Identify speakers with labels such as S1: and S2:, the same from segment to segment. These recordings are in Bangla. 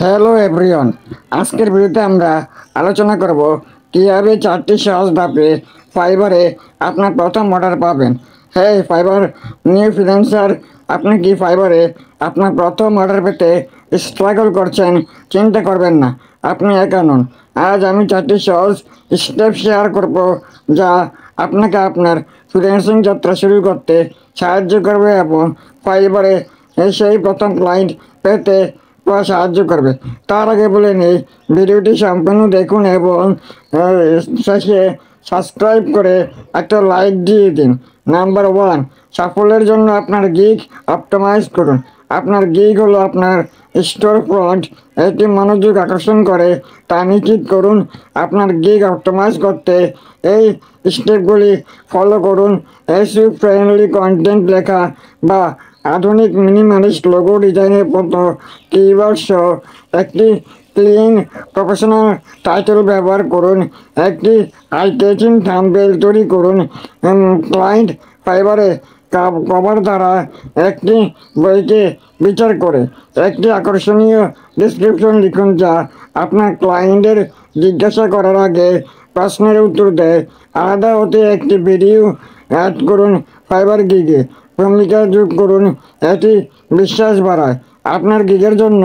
S1: হ্যালো এভরিওয়ান, আজকের ভিডিওতে আমরা আলোচনা করব কীভাবে 4টি সহজ ধাপে ফাইবারে আপনার প্রথম অর্ডার পাবেন। হ্যাঁ, ফাইবার নিউ ফ্রিল্যান্সার, আপনি কি ফাইবারে আপনার প্রথম অর্ডার পেতে স্ট্রাগল করছেন? চিন্তা করবেন না, আপনি একা নন। আজ আমি 4টি সহজ স্টেপ শেয়ার করব যা আপনাকে আপনার ফ্রিল্যান্সিং যাত্রা শুরু করতে সাহায্য করবে এবং ফাইবারে সেই প্রথম ক্লায়েন্ট পেতে সাহায্য করবে। তার আগে বলে নেই, ভিডিওটি সম্পূর্ণ দেখুন এবং শেষে সাবস্ক্রাইব করে একটা লাইক দিয়ে দিন। নাম্বার 1, সাফল্যের জন্য আপনার গিগ অপটিমাইজ করুন। আপনার গিগ হলো আপনার স্টোর ফ্রন্ট, এটি মনোযোগ আকর্ষণ করে তা নিশ্চিত করুন। আপনার গিগ অপটিমাইজ করতে এই স্টেপগুলি ফলো করুন। এসইও ফ্রেন্ডলি কন্টেন্ট লেখা বা আধুনিক মিনিমালিস্ট লোগো ডিজাইনের মতো কিওয়ার্ড সহ একটি ক্লিন প্রফেশনাল টাইটেল ব্যবহার করুন। একটি আই ক্যাচিং থাম্বনেল তৈরি করুন। ক্লায়েন্ট ফাইবারে কভার দ্বারা একটি বইকে বিচার করে একটি আকর্ষণীয় ডিসক্রিপশন লিখুন যা আপনার ক্লায়েন্টের জিজ্ঞাসা করার আগে প্রশ্নের উত্তর দেয়। আলাদা হতে একটি ভিডিও অ্যাড করুন। ফাইবার গিগে ভূমিকা যোগ করুন, এটি বিশ্বাস বাড়ায়। আপনার গিগের জন্য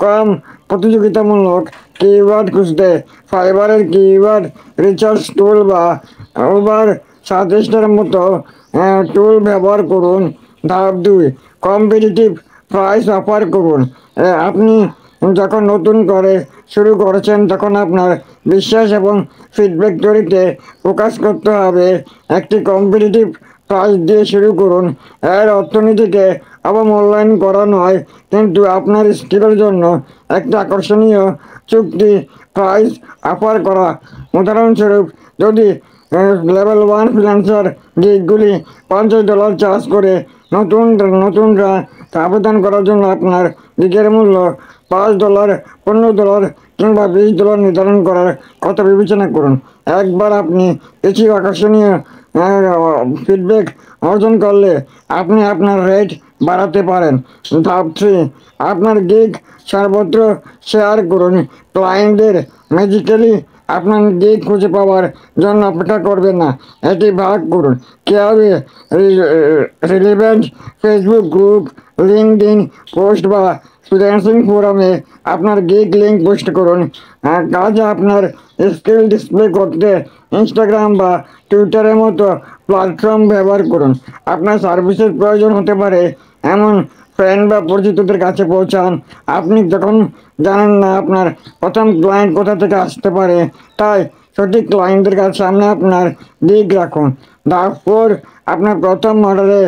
S1: কম প্রতিযোগিতামূলক কিওয়ার্ড খুঁজতে ফাইবারের কিওয়ার্ড রিসার্চ টুল বা ওভার সাজেস্টের মতো টুল ব্যবহার করুন। ধাপ 2, কম্পিটিটিভ প্রাইস অফার করুন। আপনি যখন নতুন করে শুরু করেছেন তখন আপনার বিশ্বাস এবং ফিডব্যাক তৈরিতে ফোকাস করতে হবে। একটি কম্পিটিটিভ প্রাইস দিয়ে শুরু করুন। এর অর্থনীতিকে অবমূল্যায়ন করা নয়, কিন্তু আপনার স্কিলের জন্য একটা আকর্ষণীয় চুক্তি প্রাইস অফার করা। উদাহরণস্বরূপ, যদি লেভেল 1 ফ্রিল্যান্সার গিগগুলি $50 চার্জ করে, নতুনরা আবেদন করার জন্য আপনার গিগের মূল্য $5, $15 কিংবা $20 নির্ধারণ করার কথা বিবেচনা করুন। একবার আপনি কিছু আকর্ষণীয় ফিডব্যাক অর্জন করলে আপনি আপনার রেট বাড়াতে পারেন। ধাপ 3, আপনার গিগ সর্বত্র শেয়ার করুন। ক্লায়েন্টদের ম্যাজিক্যালি আপনার গিগ খুঁজে পাওয়ার জন্য অপেক্ষা করবেন না, এটি ভাগ করুন। কীভাবে? Relevant Facebook group, LinkedIn post বা ফ্রিল্যান্সিং ফোরামে আপনার গিগ লিঙ্ক পোস্ট করুন। কাজে আপনার স্কিল ডিসপ্লে করতে ইনস্টাগ্রাম বা টুইটারের মতো প্ল্যাটফর্ম ব্যবহার করুন। আপনার সার্ভিসের প্রয়োজন হতে পারে এমন ফ্রেন্ড বা পরিচিতদের কাছে পৌঁছান। আপনি যখন জানেন না আপনার প্রথম ক্লায়েন্ট কোথা থেকে আসতে পারে, তাই সঠিক ক্লায়েন্টদের সামনে আপনার গিগ রাখুন। ধাপ 4, আপনার প্রথম অর্ডারে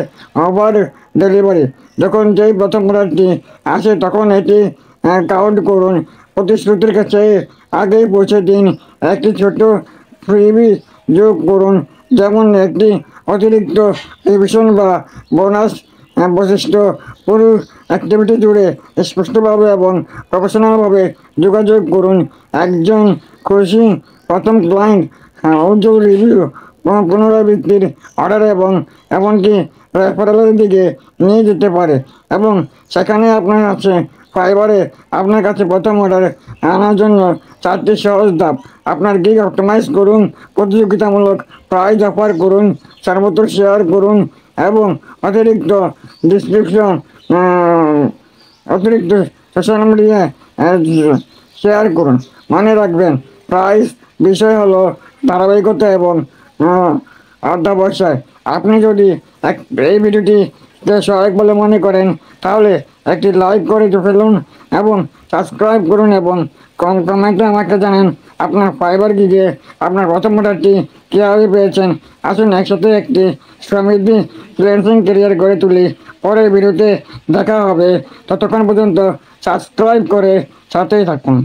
S1: ওভার ডেলিভারি। যখন যেই প্রথম অর্ডারটি আসে তখন এটি কাউন্ট করুন। প্রতিশ্রুতির কাছে আগেই পৌঁছে দিন। একটি ছোট ফ্রিবি যোগ করুন, যেমন একটি অতিরিক্ত রিভিশন বা বোনাস বৈশিষ্ট্য। পুরো অ্যাক্টিভিটি জুড়ে স্পষ্টভাবে এবং প্রফেশনালভাবে যোগাযোগ করুন। একজন খুশি প্রথম ক্লায়েন্ট উজ্জ্বল রিভিউ, পুনরাবৃত্তির অর্ডার এবং এমনকি রেফারেলের দিকে নিয়ে যেতে পারে। এবং সেখানে আপনার আছে ফাইবারে আপনার কাছে প্রথম অর্ডার আনার জন্য 4টি সহজ ধাপ। আপনার গিগ অপটিমাইজ করুন, প্রতিযোগিতামূলক প্রাইস অফার করুন, সর্বত্র শেয়ার করুন এবং অতিরিক্ত ডিসক্রিপশন অতিরিক্ত সোশ্যাল মিডিয়ায় শেয়ার করুন। মনে রাখবেন, প্রাইস বিষয় হলো ধারাবাহিকতা এবং অধ্যাবসায়। আপনি যদি এই ভিডিওটি সহায়ক বলে মনে করেন তাহলে একটি লাইক করে ফেলুন এবং সাবস্ক্রাইব করুন এবং কমেন্টে আমাকে জানান আপনার ফাইবার গিগে আপনার প্রথম অর্ডারটি কীভাবে পেয়েছেন। আসুন একসাথে একটি সমৃদ্ধি ফ্রিল্যান্সিং ক্যারিয়ার গড়ে তুলি। পরের ভিডিওতে দেখা হবে, ততক্ষণ পর্যন্ত সাবস্ক্রাইব করে সাথেই থাকুন।